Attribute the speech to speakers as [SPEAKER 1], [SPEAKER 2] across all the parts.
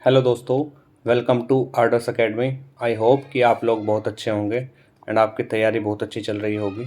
[SPEAKER 1] Hello दोस्तों, welcome to orders academy. I hope कि आप लोग बहुत अच्छे होंगे एंड आपकी तैयारी बहुत अच्छी चल रही होगी।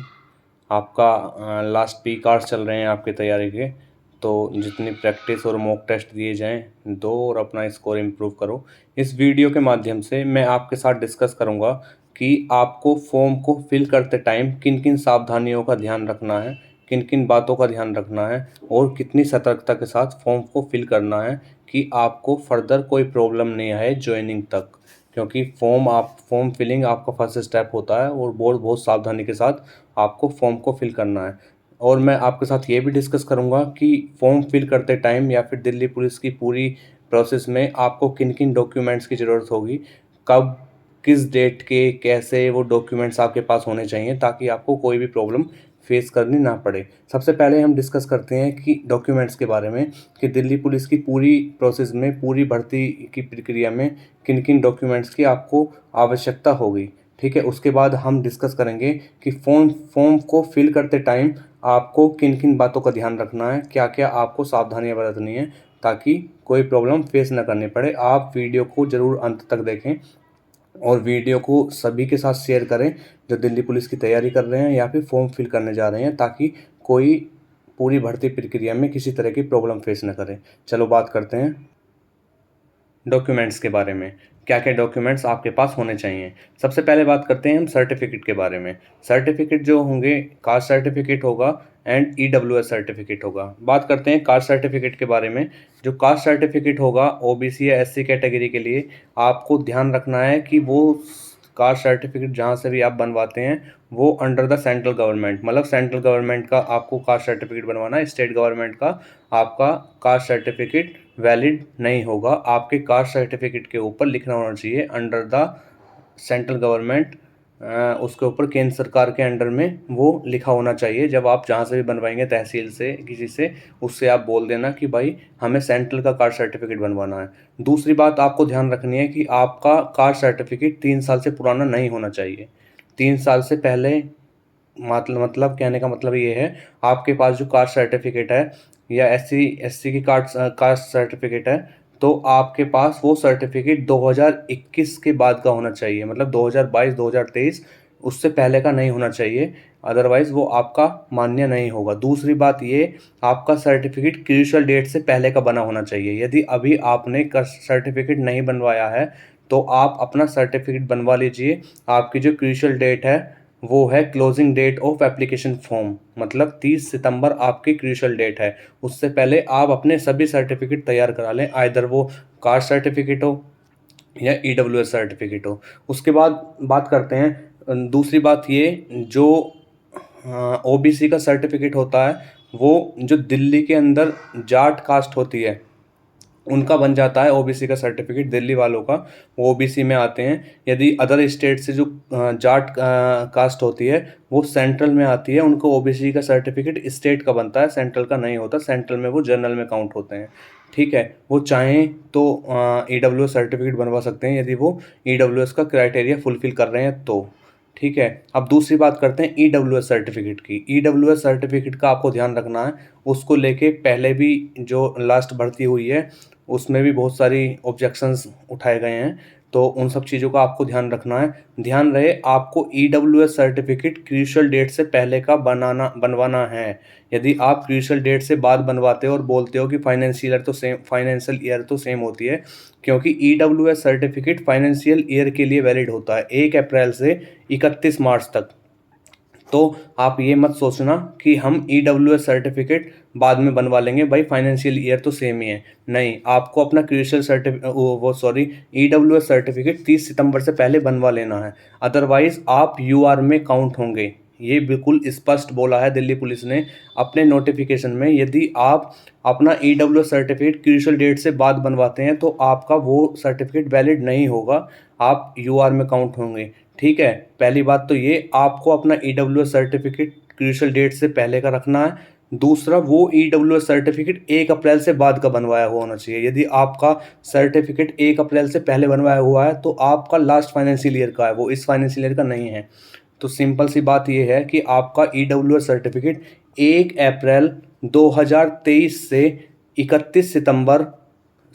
[SPEAKER 1] आपका लास्ट पीक आवर्स चल रहे हैं आपकी तैयारी के, तो जितनी प्रैक्टिस और मॉक टेस्ट दिए जाएं दो और अपना स्कोर इम्प्रूव करो। इस वीडियो के माध्यम से मैं आपके साथ डिस्कस करूंगा कि आपको फॉर्म को फिल करते टाइम किन किन सावधानियों का ध्यान रखना है, किन किन बातों का ध्यान रखना है और कितनी सतर्कता के साथ फॉर्म को फिल करना है कि आपको फर्दर कोई प्रॉब्लम नहीं आए ज्वाइनिंग तक। क्योंकि फॉर्म फिलिंग आपका फर्स्ट स्टेप होता है और बहुत बहुत सावधानी के साथ आपको फॉर्म को फिल करना है। और मैं आपके साथ ये भी डिस्कस करूंगा कि फॉर्म फिल करते टाइम या फिर दिल्ली पुलिस की पूरी प्रोसेस में आपको किन किन डॉक्यूमेंट्स की ज़रूरत होगी, कब, किस डेट के, कैसे वो डॉक्यूमेंट्स आपके पास होने चाहिए ताकि आपको कोई भी प्रॉब्लम फेस करनी ना पड़े। सबसे पहले हम डिस्कस करते हैं कि डॉक्यूमेंट्स के बारे में, कि दिल्ली पुलिस की पूरी प्रोसेस में, पूरी भर्ती की प्रक्रिया में किन किन डॉक्यूमेंट्स की आपको आवश्यकता होगी। ठीक है, उसके बाद हम डिस्कस करेंगे कि फॉर्म को फिल करते टाइम आपको किन किन बातों का ध्यान रखना है, क्या क्या आपको सावधानियां बरतनी है ताकि कोई प्रॉब्लम फेस ना करनी पड़े। आप वीडियो को ज़रूर अंत तक देखें और वीडियो को सभी के साथ शेयर करें जो दिल्ली पुलिस की तैयारी कर रहे हैं या फिर फॉर्म फिल करने जा रहे हैं, ताकि कोई पूरी भर्ती प्रक्रिया में किसी तरह की प्रॉब्लम फेस न करें। चलो बात करते हैं डॉक्यूमेंट्स के बारे में, क्या क्या डॉक्यूमेंट्स आपके पास होने चाहिए। सबसे पहले बात करते हैं हम सर्टिफिकेट के बारे में। सर्टिफिकेट जो होंगे, कास्ट सर्टिफिकेट होगा एंड ईडब्ल्यूएस सर्टिफिकेट होगा। बात करते हैं कास्ट सर्टिफिकेट के बारे में। जो कास्ट सर्टिफिकेट होगा ओबीसी या एससी कैटेगरी के लिए, आपको ध्यान रखना है कि वो कास्ट सर्टिफिकेट जहाँ से भी आप बनवाते हैं वो अंडर द सेंट्रल गवर्नमेंट, मतलब सेंट्रल गवर्नमेंट का आपको कास्ट सर्टिफिकेट बनवाना है। स्टेट गवर्नमेंट का आपका कास्ट सर्टिफिकेट वैलिड नहीं होगा। आपके कास्ट सर्टिफिकेट के ऊपर लिखना होना चाहिए अंडर द सेंट्रल गवर्नमेंट, उसके ऊपर केंद्र सरकार के अंडर में वो लिखा होना चाहिए। जब आप जहाँ से भी बनवाएंगे, तहसील से, किसी से, उससे आप बोल देना कि भाई हमें सेंट्रल का कास्ट सर्टिफिकेट बनवाना है। दूसरी बात आपको ध्यान रखनी है कि आपका कास्ट सर्टिफिकेट 3 साल से पुराना नहीं होना चाहिए। 3 साल से पहले, मतलब कहने का मतलब ये है, आपके पास जो कास्ट सर्टिफिकेट है या एससी की कास्ट सर्टिफिकेट है, तो आपके पास वो सर्टिफिकेट 2021 के बाद का होना चाहिए, मतलब 2022 2023, उससे पहले का नहीं होना चाहिए। अदरवाइज वो आपका मान्य नहीं होगा। दूसरी बात ये, आपका सर्टिफिकेट क्रूशियल डेट से पहले का बना होना चाहिए। यदि अभी आपने सर्टिफिकेट नहीं बनवाया है तो आप अपना सर्टिफिकेट बनवा लीजिए। आपकी जो क्रूशियल डेट है वो है closing date of application form, मतलब 30 सितंबर आपकी क्रूशियल डेट है। उससे पहले आप अपने सभी सर्टिफिकेट तैयार करा लें, आइदर वो कास्ट सर्टिफिकेट हो या ईडब्ल्यूएस सर्टिफिकेट हो। उसके बाद बात करते हैं दूसरी बात ये, जो ओबीसी का सर्टिफिकेट होता है वो जो दिल्ली के अंदर जाट कास्ट होती है उनका बन जाता है। ओबीसी का सर्टिफिकेट दिल्ली वालों का, वो ओबीसी में आते हैं। यदि अदर स्टेट से जो जाट कास्ट होती है वो सेंट्रल में आती है, उनको ओबीसी का सर्टिफिकेट स्टेट का बनता है, सेंट्रल का नहीं होता। सेंट्रल में वो जनरल में काउंट होते हैं। ठीक है, वो चाहें तो ईडब्ल्यूएस सर्टिफिकेट बनवा सकते हैं यदि वो ईडब्ल्यूएस का क्राइटेरिया फुलफिल कर रहे हैं तो। ठीक है, अब दूसरी बात करते हैं ईडब्ल्यूएस सर्टिफिकेट की। ईडब्ल्यूएस सर्टिफिकेट का आपको ध्यान रखना है, उसको लेके पहले भी जो लास्ट भर्ती हुई है उसमें भी बहुत सारी ऑब्जेक्शंस उठाए गए हैं, तो उन सब चीज़ों का आपको ध्यान रखना है। ध्यान रहे, आपको ईडब्ल्यूएस सर्टिफिकेट क्रूशियल डेट से पहले का बनवाना है। यदि आप क्रूशियल डेट से बाद बनवाते हो और बोलते हो कि फाइनेंशियल ईयर तो सेम होती है, क्योंकि ईडब्ल्यूएस सर्टिफिकेट फाइनेंशियल ईयर के लिए वैलिड होता है 1 अप्रैल से 31 मार्च तक। तो आप ये मत सोचना कि हम ईडब्ल्यूएस सर्टिफिकेट बाद में बनवा लेंगे, भाई फाइनेंशियल ईयर तो सेम ही है। नहीं, आपको अपना क्रूशियल ईडब्ल्यूएस सर्टिफिकेट 30 सितंबर से पहले बनवा लेना है, अदरवाइज आप यूआर में काउंट होंगे। ये बिल्कुल स्पष्ट बोला है दिल्ली पुलिस ने अपने नोटिफिकेशन में। यदि आप अपना ईडब्ल्यूएस सर्टिफिकेट क्रूशियल डेट से बाद बनवाते हैं तो आपका वो सर्टिफिकेट वैलिड नहीं होगा, आप यूआर में काउंट होंगे। ठीक है, पहली बात तो ये, आपको अपना ईडब्ल्यूएस सर्टिफिकेट क्रूशियल डेट से पहले का रखना है। दूसरा, वो ईडब्ल्यूएस सर्टिफिकेट 1 अप्रैल से बाद का बनवाया हुआ होना चाहिए। यदि आपका सर्टिफिकेट 1 अप्रैल से पहले बनवाया हुआ है तो आपका लास्ट फाइनेंशियल ईयर का है, वो इस फाइनेंशियल ईयर का नहीं है। तो सिंपल सी बात ये है कि आपका ईडब्ल्यूएस सर्टिफिकेट 1 अप्रैल 2023 से 31 सितंबर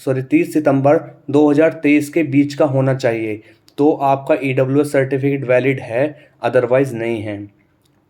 [SPEAKER 1] 30 सितंबर 2023 के बीच का होना चाहिए, तो आपका ईडब्ल्यूएस सर्टिफिकेट वैलिड है, अदरवाइज़ नहीं है।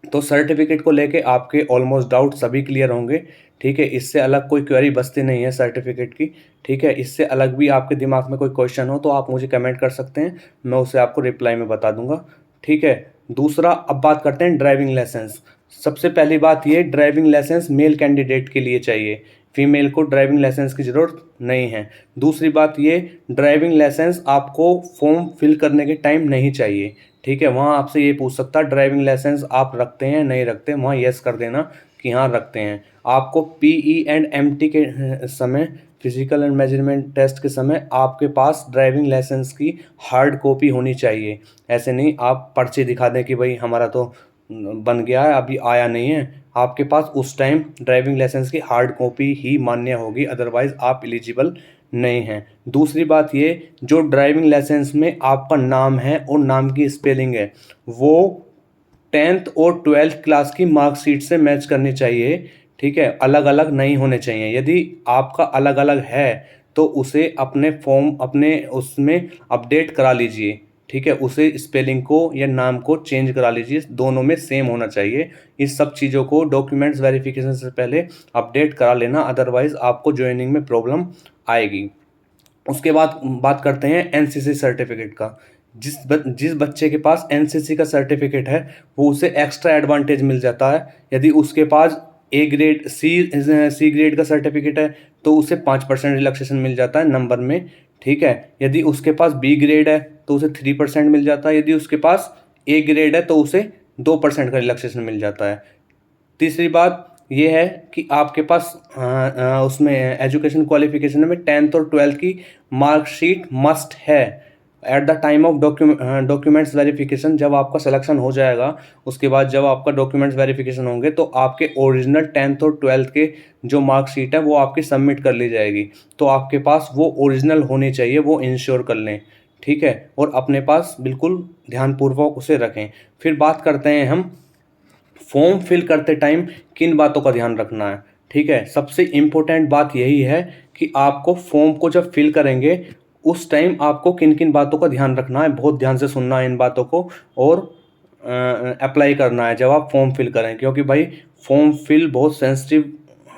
[SPEAKER 1] तो सर्टिफिकेट को लेके आपके ऑलमोस्ट डाउट सभी क्लियर होंगे, ठीक है। इससे अलग कोई क्वेरी बचती नहीं है सर्टिफिकेट की, ठीक है। इससे अलग भी आपके दिमाग में कोई क्वेश्चन हो तो आप मुझे कमेंट कर सकते हैं, मैं उसे आपको रिप्लाई में बता दूंगा, ठीक है। दूसरा, अब बात करते हैं ड्राइविंग लाइसेंस। सबसे पहली बात ये, ड्राइविंग लाइसेंस मेल कैंडिडेट के लिए चाहिए, फीमेल को ड्राइविंग लाइसेंस की ज़रूरत नहीं है। दूसरी बात ये, ड्राइविंग लाइसेंस आपको फॉर्म फिल करने के टाइम नहीं चाहिए, ठीक है। वहाँ आपसे ये पूछ सकता है ड्राइविंग लाइसेंस आप रखते हैं नहीं रखते, वहाँ येस कर देना कि हाँ रखते हैं। आपको पीई एंड एमटी के समय, फिजिकल एंड मेजरमेंट टेस्ट के समय आपके पास ड्राइविंग लाइसेंस की हार्ड कॉपी होनी चाहिए। ऐसे नहीं आप पर्ची दिखा दें कि भाई हमारा तो बन गया है, अभी आया नहीं है। आपके पास उस टाइम ड्राइविंग लाइसेंस की हार्ड कॉपी ही मान्य होगी, अदरवाइज़ आप एलिजिबल नहीं हैं। दूसरी बात ये, जो ड्राइविंग लाइसेंस में आपका नाम है और नाम की स्पेलिंग है, वो 10th और 12th क्लास की मार्कशीट से मैच करनी चाहिए, ठीक है। अलग अलग नहीं होने चाहिए। यदि आपका अलग अलग है तो उसे अपने फॉर्म, अपने उसमें अपडेट करा लीजिए, ठीक है। उसे स्पेलिंग को या नाम को चेंज करा लीजिए, दोनों में सेम होना चाहिए। इस सब चीज़ों को डॉक्यूमेंट्स वेरिफिकेशन से पहले अपडेट करा लेना, अदरवाइज़ आपको ज्वाइनिंग में प्रॉब्लम आएगी। उसके बाद बात करते हैं एनसीसी सर्टिफिकेट का। जिस बच्चे के पास एनसीसी का सर्टिफिकेट है वो उसे एक्स्ट्रा एडवांटेज मिल जाता है। यदि उसके पास ए ग्रेड सी ग्रेड का सर्टिफिकेट है तो उसे 5% रिलैक्सेशन मिल जाता है नंबर में, ठीक है। यदि उसके पास बी ग्रेड है तो उसे 3% मिल जाता है। यदि उसके पास ए ग्रेड है तो उसे 2% का रिलैक्सेशन मिल जाता है। तीसरी बात ये है कि आपके पास उसमें एजुकेशन क्वालिफिकेशन में 10th और 12th की मार्कशीट मस्ट है। At the time of documents verification, जब आपका सिलेक्शन हो जाएगा उसके बाद जब आपका डॉक्यूमेंट्स वेरिफिकेशन होंगे तो आपके ओरिजिनल 10th और 12th के जो मार्कशीट है वो आपकी सबमिट कर ली जाएगी। तो आपके पास वो ओरिजिनल होनी चाहिए, वो इंश्योर कर लें, ठीक है। और अपने पास बिल्कुल ध्यानपूर्वक उसे रखें। फिर बात करते हैं हम फॉर्म फिल करते टाइम किन बातों का ध्यान रखना है, ठीक है। सबसे इम्पोर्टेंट बात यही है कि आपको फॉर्म को जब फिल करेंगे उस टाइम आपको किन किन बातों का ध्यान रखना है, बहुत ध्यान से सुनना है इन बातों को और अप्लाई करना है जब आप फॉर्म फिल करें, क्योंकि भाई फॉर्म फिल बहुत सेंसिटिव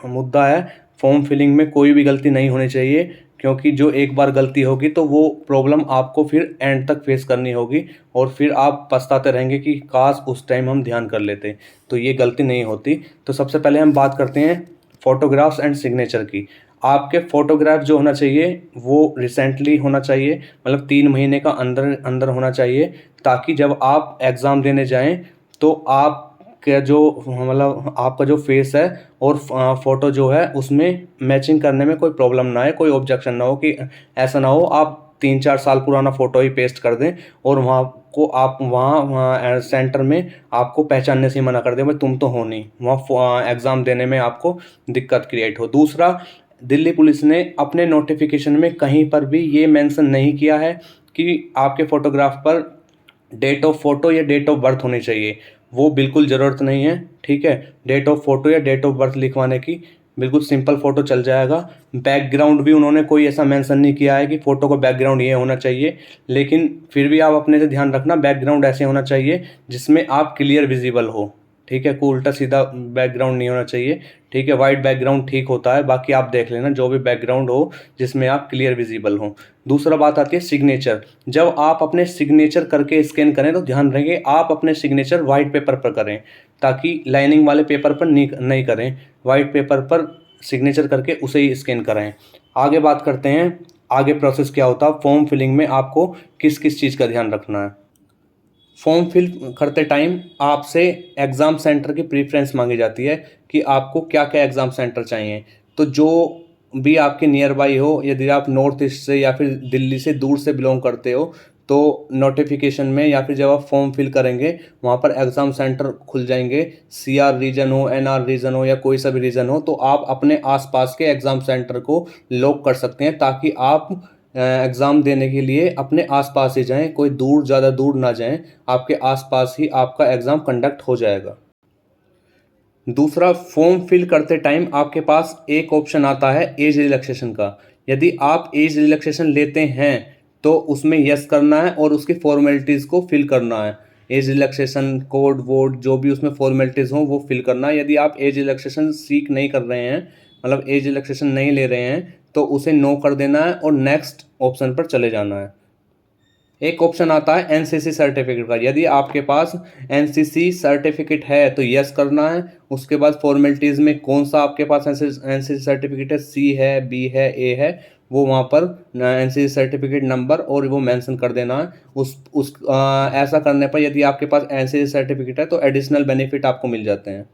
[SPEAKER 1] मुद्दा है। फॉर्म फिलिंग में कोई भी गलती नहीं होनी चाहिए, क्योंकि जो एक बार गलती होगी तो वो प्रॉब्लम आपको फिर एंड तक फेस करनी होगी और फिर आप पछताते रहेंगे कि काश उस टाइम हम ध्यान कर लेते। तो ये गलती नहीं होती। तो सबसे पहले हम बात करते हैं फ़ोटोग्राफ्स एंड सिग्नेचर की। आपके फ़ोटोग्राफ जो होना चाहिए वो रिसेंटली होना चाहिए, मतलब 3 महीने का अंदर अंदर होना चाहिए, ताकि जब आप एग्ज़ाम देने जाएं तो आपका जो मतलब आपका जो फेस है और फ़ोटो जो है उसमें मैचिंग करने में कोई प्रॉब्लम ना आए, कोई ऑब्जेक्शन ना हो कि ऐसा ना हो आप 3-4 साल पुराना फ़ोटो ही पेस्ट कर दें और आप वहाँ सेंटर में आपको पहचानने से मना कर दें, भाई तुम तो हो नहीं, वहाँ एग्ज़ाम देने में आपको दिक्कत क्रिएट हो। दूसरा, दिल्ली पुलिस ने अपने नोटिफिकेशन में कहीं पर भी ये मेंशन नहीं किया है कि आपके फ़ोटोग्राफ पर डेट ऑफ फ़ोटो या डेट ऑफ बर्थ होनी चाहिए। वो बिल्कुल ज़रूरत नहीं है, ठीक है। डेट ऑफ फ़ोटो या डेट ऑफ बर्थ लिखवाने की बिल्कुल सिंपल फ़ोटो चल जाएगा। बैकग्राउंड भी उन्होंने कोई ऐसा मेंशन नहीं किया है कि फ़ोटो का बैकग्राउंड ये होना चाहिए, लेकिन फिर भी आप अपने से ध्यान रखना बैकग्राउंड ऐसे होना चाहिए जिसमें आप क्लियर विजिबल हो, ठीक है। कोई उल्टा सीधा बैकग्राउंड नहीं होना चाहिए, ठीक है। वाइट बैकग्राउंड ठीक होता है, बाकी आप देख लेना जो भी बैकग्राउंड हो जिसमें आप क्लियर विजिबल हो। दूसरा बात आती है सिग्नेचर। जब आप अपने सिग्नेचर करके स्कैन करें तो ध्यान रखें आप अपने सिग्नेचर वाइट पेपर पर करें, ताकि लाइनिंग वाले पेपर पर नहीं करें, वाइट पेपर पर सिग्नेचर करके उसे ही स्कैन करें। आगे बात करते हैं आगे प्रोसेस क्या होता है, फॉर्म फिलिंग में आपको किस किस चीज़ का ध्यान रखना है। फॉर्म फिल करते टाइम आपसे एग्ज़ाम सेंटर की प्रेफरेंस मांगी जाती है कि आपको क्या क्या एग्ज़ाम सेंटर चाहिए। तो जो भी आपके नियर बाई हो, यदि आप नॉर्थ ईस्ट से या फिर दिल्ली से दूर से बिलोंग करते हो तो नोटिफिकेशन में या फिर जब आप फॉर्म फिल करेंगे वहाँ पर एग्ज़ाम सेंटर खुल जाएंगे। सीआर रीजन हो, एनआर रीजन हो या कोई सा भी रीजन हो, तो आप अपने आसपास के एग्ज़ाम सेंटर को लॉक कर सकते हैं, ताकि आप एग्ज़ाम देने के लिए अपने आसपास ही जाएं, कोई दूर, ज़्यादा दूर ना जाएं, आपके आसपास ही आपका एग्ज़ाम कंडक्ट हो जाएगा। दूसरा, फॉर्म फिल करते टाइम आपके पास एक ऑप्शन आता है एज रिलैक्सेशन का। यदि आप एज रिलैक्सेशन लेते हैं तो उसमें यस करना है और उसकी फॉर्मेलिटीज़ को फिल करना है। एज रिलैक्सेशन कोड वोड जो भी उसमें फॉर्मेलिटीज़ हों वो फिल करना है। यदि आप एज रिलैक्सेशन सीक नहीं कर रहे हैं, मतलब एज रिलैक्सेशन नहीं ले रहे हैं, तो उसे नो कर देना है और नेक्स्ट ऑप्शन पर चले जाना है। एक ऑप्शन आता है एनसीसी सर्टिफिकेट का। यदि आपके पास एनसीसी सर्टिफिकेट है तो यस करना है। उसके बाद फॉर्मेलिटीज़ में कौन सा आपके पास एनसीसी सर्टिफिकेट है, सी है, बी है, ए है, वो वहाँ पर एनसीसी सर्टिफिकेट नंबर और वो मेंशन कर देना है। ऐसा करने पर यदि आपके पास एनसीसी सर्टिफिकेट है तो एडिशनल बेनिफिट आपको मिल जाते हैं।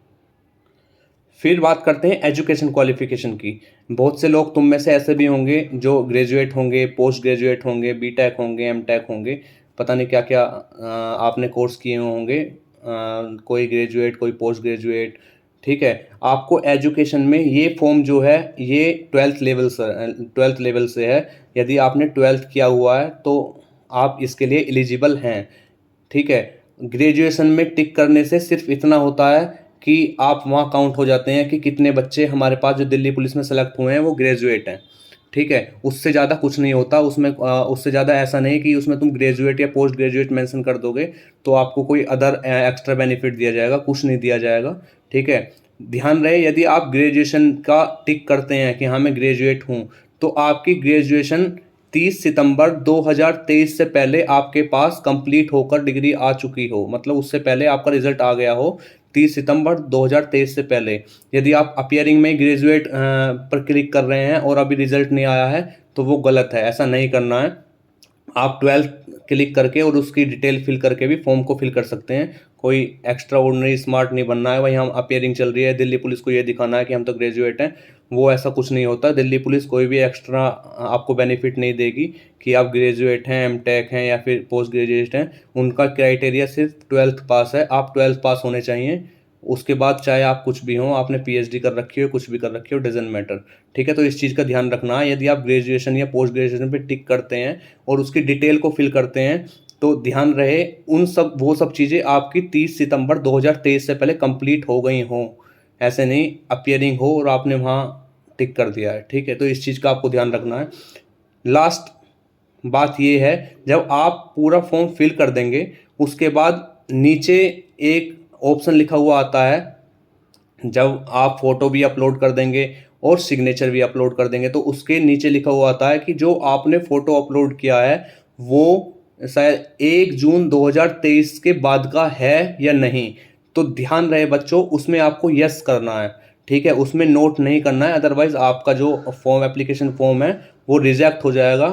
[SPEAKER 1] फिर बात करते हैं एजुकेशन क्वालिफिकेशन की। बहुत से लोग तुम में से ऐसे भी होंगे जो ग्रेजुएट होंगे, पोस्ट ग्रेजुएट होंगे, बीटेक होंगे, एमटेक होंगे, पता नहीं क्या क्या आपने कोर्स किए होंगे, कोई ग्रेजुएट, कोई पोस्ट ग्रेजुएट। ठीक है, आपको एजुकेशन में ये फॉर्म जो है ये ट्वेल्थ लेवल से है। यदि आपने ट्वेल्थ किया हुआ है तो आप इसके लिए एलिजिबल हैं। ठीक है, ग्रेजुएशन में टिक करने से सिर्फ इतना होता है कि आप वहाँ काउंट हो जाते हैं कि कितने बच्चे हमारे पास जो दिल्ली पुलिस में सेलेक्ट हुए हैं वो ग्रेजुएट हैं। ठीक है, उससे ज़्यादा कुछ नहीं होता उसमें। उससे ज़्यादा ऐसा नहीं कि उसमें तुम ग्रेजुएट या पोस्ट ग्रेजुएट मेंशन कर दोगे तो आपको कोई अदर एक्स्ट्रा बेनिफिट दिया जाएगा, कुछ नहीं दिया जाएगा। ठीक है, ध्यान रहे यदि आप ग्रेजुएशन का टिक करते हैं कि हाँ मैं ग्रेजुएट हूँ, तो आपकी ग्रेजुएशन 30 सितंबर 2023 से पहले आपके पास कंप्लीट होकर डिग्री आ चुकी हो, मतलब उससे पहले आपका रिजल्ट आ गया हो 30 सितंबर 2023 से पहले। यदि आप अपियरिंग में ग्रेजुएट पर क्लिक कर रहे हैं और अभी रिजल्ट नहीं आया है तो वो गलत है, ऐसा नहीं करना है। आप ट्वेल्थ क्लिक करके और उसकी डिटेल फिल करके भी फॉर्म को फिल कर सकते हैं। कोई एक्स्ट्रा ऑर्डिनरी स्मार्ट नहीं बनना है, वही हम अपियरिंग चल रही है, दिल्ली पुलिस को ये दिखाना है कि हम तो ग्रेजुएट हैं, वो ऐसा कुछ नहीं होता। दिल्ली पुलिस कोई भी एक्स्ट्रा आपको बेनिफिट नहीं देगी कि आप ग्रेजुएट हैं, एमटेक हैं या फिर पोस्ट ग्रेजुएट हैं। उनका क्राइटेरिया सिर्फ ट्वेल्थ पास है, आप ट्वेल्थ पास होने चाहिए। उसके बाद चाहे आप कुछ भी हों, आपने पीएचडी कर रखी हो, कुछ भी कर रखी हो, डजेंट मैटर। ठीक है, तो इस चीज़ का ध्यान रखना है। यदि आप ग्रेजुएशन या पोस्ट ग्रेजुएशन पे टिक करते हैं और उसकी डिटेल को फिल करते हैं तो ध्यान रहे वो सब चीज़ें आपकी 30 सितंबर 2023 से पहले कंप्लीट हो गई हों। ऐसे नहीं अपियरिंग हो और आपने वहाँ टिक कर दिया है। ठीक है, तो इस चीज़ का आपको ध्यान रखना है। लास्ट बात ये है, जब आप पूरा फॉर्म फिल कर देंगे उसके बाद नीचे एक ऑप्शन लिखा हुआ आता है। जब आप फोटो भी अपलोड कर देंगे और सिग्नेचर भी अपलोड कर देंगे तो उसके नीचे लिखा हुआ आता है कि जो आपने फ़ोटो अपलोड किया है वो शायद 1 जून 2023 के बाद का है या नहीं। तो ध्यान रहे बच्चों, उसमें आपको यस करना है। ठीक है, उसमें नोट नहीं करना है, अदरवाइज़ आपका जो फॉर्म एप्लीकेशन फॉर्म है वो रिजेक्ट हो जाएगा।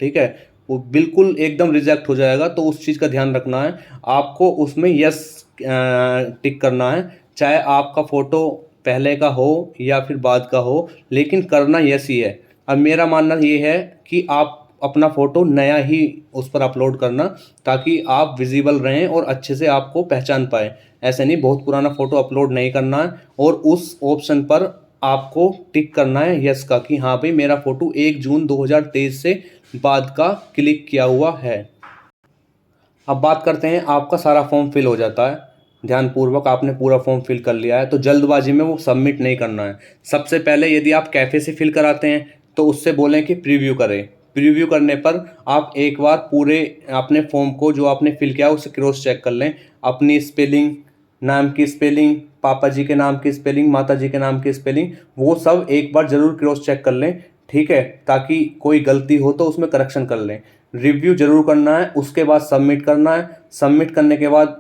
[SPEAKER 1] ठीक है, वो बिल्कुल एकदम रिजेक्ट हो जाएगा, तो उस चीज़ का ध्यान रखना है। आपको उसमें यस टिक करना है, चाहे आपका फ़ोटो पहले का हो या फिर बाद का हो, लेकिन करना यस ही है। अब मेरा मानना ये है कि आप अपना फ़ोटो नया ही उस पर अपलोड करना, ताकि आप विजिबल रहें और अच्छे से आपको पहचान पाए। ऐसे नहीं बहुत पुराना फ़ोटो अपलोड नहीं करना है। और उस ऑप्शन पर आपको टिक करना है यस का कि हाँ भाई मेरा फ़ोटो 1 जून 2023 से बाद का क्लिक किया हुआ है। अब बात करते हैं, आपका सारा फॉर्म फिल हो जाता है, ध्यानपूर्वक आपने पूरा फॉर्म फिल कर लिया है, तो जल्दबाजी में वो सबमिट नहीं करना है। सबसे पहले यदि आप कैफ़े से फिल कराते हैं तो उससे बोलें कि प्रीव्यू करें। प्रीव्यू करने पर आप एक बार पूरे अपने फॉर्म को जो आपने फिल किया उसे क्रॉस चेक कर लें। अपनी स्पेलिंग, नाम की स्पेलिंग, पापा जी के नाम की स्पेलिंग, माता जी के नाम की स्पेलिंग, वो सब एक बार ज़रूर क्रॉस चेक कर लें। ठीक है, ताकि कोई गलती हो तो उसमें करेक्शन कर लें। रिव्यू जरूर करना है, उसके बाद सबमिट करना है। सबमिट करने के बाद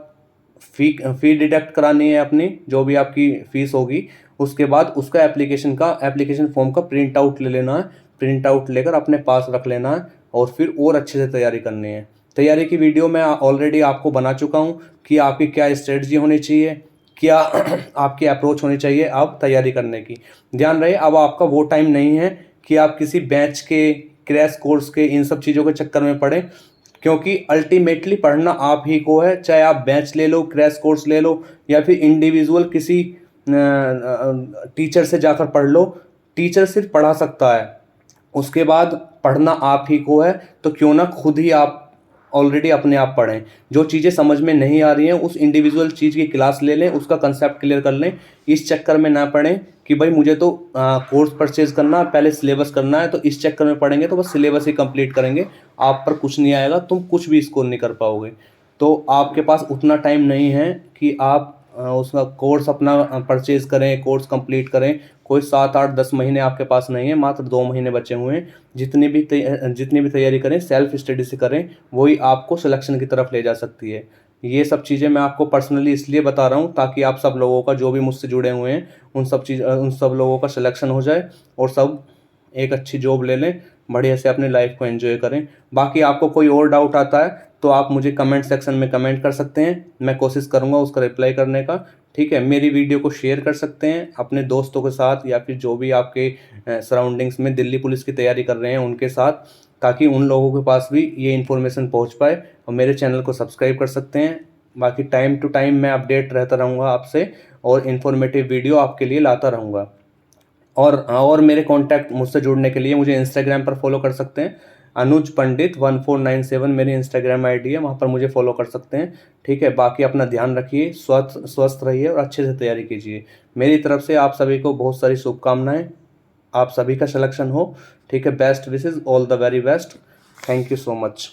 [SPEAKER 1] फ़ी डिडक्ट करानी है अपनी, जो भी आपकी फ़ीस होगी। उसके बाद उसका एप्लीकेशन फॉर्म का प्रिंट आउट ले लेना है। प्रिंट आउट लेकर अपने पास रख लेना है और फिर और अच्छे से तैयारी करनी है। तैयारी की वीडियो मैं ऑलरेडी आपको बना चुका हूँ कि आपकी क्या स्ट्रेटजी होनी चाहिए, क्या आपकी अप्रोच होनी चाहिए अब तैयारी करने की। ध्यान रहे अब आपका वो टाइम नहीं है कि आप किसी बैच के, क्रैश कोर्स के, इन सब चीज़ों के चक्कर में पड़े, क्योंकि अल्टीमेटली पढ़ना आप ही को है। चाहे आप बैच ले लो, क्रैश कोर्स ले लो या फिर इंडिविजुअल किसी टीचर से जाकर पढ़ लो। टीचर सिर्फ पढ़ा सकता है, उसके बाद पढ़ना आप ही को है। तो क्यों ना खुद ही आप ऑलरेडी अपने आप पढ़ें। जो चीज़ें समझ में नहीं आ रही हैं उस इंडिविजुअल चीज़ की क्लास ले लें, उसका कंसेप्ट क्लियर कर लें। इस चक्कर में ना पढ़ें कि भाई मुझे तो कोर्स परचेज करना है, पहले सिलेबस करना है, तो इस चक्कर में पढ़ेंगे तो बस सिलेबस ही कंप्लीट करेंगे, आप पर कुछ नहीं आएगा, तुम कुछ भी स्कोर नहीं कर पाओगे। तो आपके पास उतना टाइम नहीं है कि आप उसका कोर्स अपना परचेज करें, कोर्स कंप्लीट करें। कोई 7 8 10 महीने आपके पास नहीं है, मात्र 2 महीने बचे हुए हैं। जितनी भी तैयारी करें सेल्फ स्टडी से करें, वही आपको सिलेक्शन की तरफ ले जा सकती है। ये सब चीज़ें मैं आपको पर्सनली इसलिए बता रहा हूँ ताकि आप सब लोगों का, जो भी मुझसे जुड़े हुए हैं, उन सब लोगों का सिलेक्शन हो जाए और सब एक अच्छी जॉब ले लें, बढ़िया से अपनी लाइफ को एंजॉय करें। बाकी आपको कोई और डाउट आता है तो आप मुझे कमेंट सेक्शन में कमेंट कर सकते हैं, मैं कोशिश करूँगा उसका रिप्लाई करने का। ठीक है, मेरी वीडियो को शेयर कर सकते हैं अपने दोस्तों के साथ या फिर जो भी आपके सराउंडिंग्स में दिल्ली पुलिस की तैयारी कर रहे हैं उनके साथ, ताकि उन लोगों के पास भी ये इन्फॉर्मेशन पहुंच पाए। और मेरे चैनल को सब्सक्राइब कर सकते हैं। बाकी टाइम टू टाइम मैं अपडेट रहता रहूँगा आपसे और इन्फॉर्मेटिव वीडियो आपके लिए लाता रहूँगा। और मेरे कॉन्टैक्ट, मुझसे जुड़ने के लिए मुझे इंस्टाग्राम पर फॉलो कर सकते हैं। अनुज पंडित 1497 मेरी इंस्टाग्राम आईडी है, वहाँ पर मुझे फॉलो कर सकते हैं। ठीक है, बाकी अपना ध्यान रखिए, स्वस्थ रहिए और अच्छे से तैयारी कीजिए। मेरी तरफ से आप सभी को बहुत सारी शुभकामनाएं। आप सभी का सिलेक्शन हो। ठीक है, best wishes, all the very best. Thank you so much.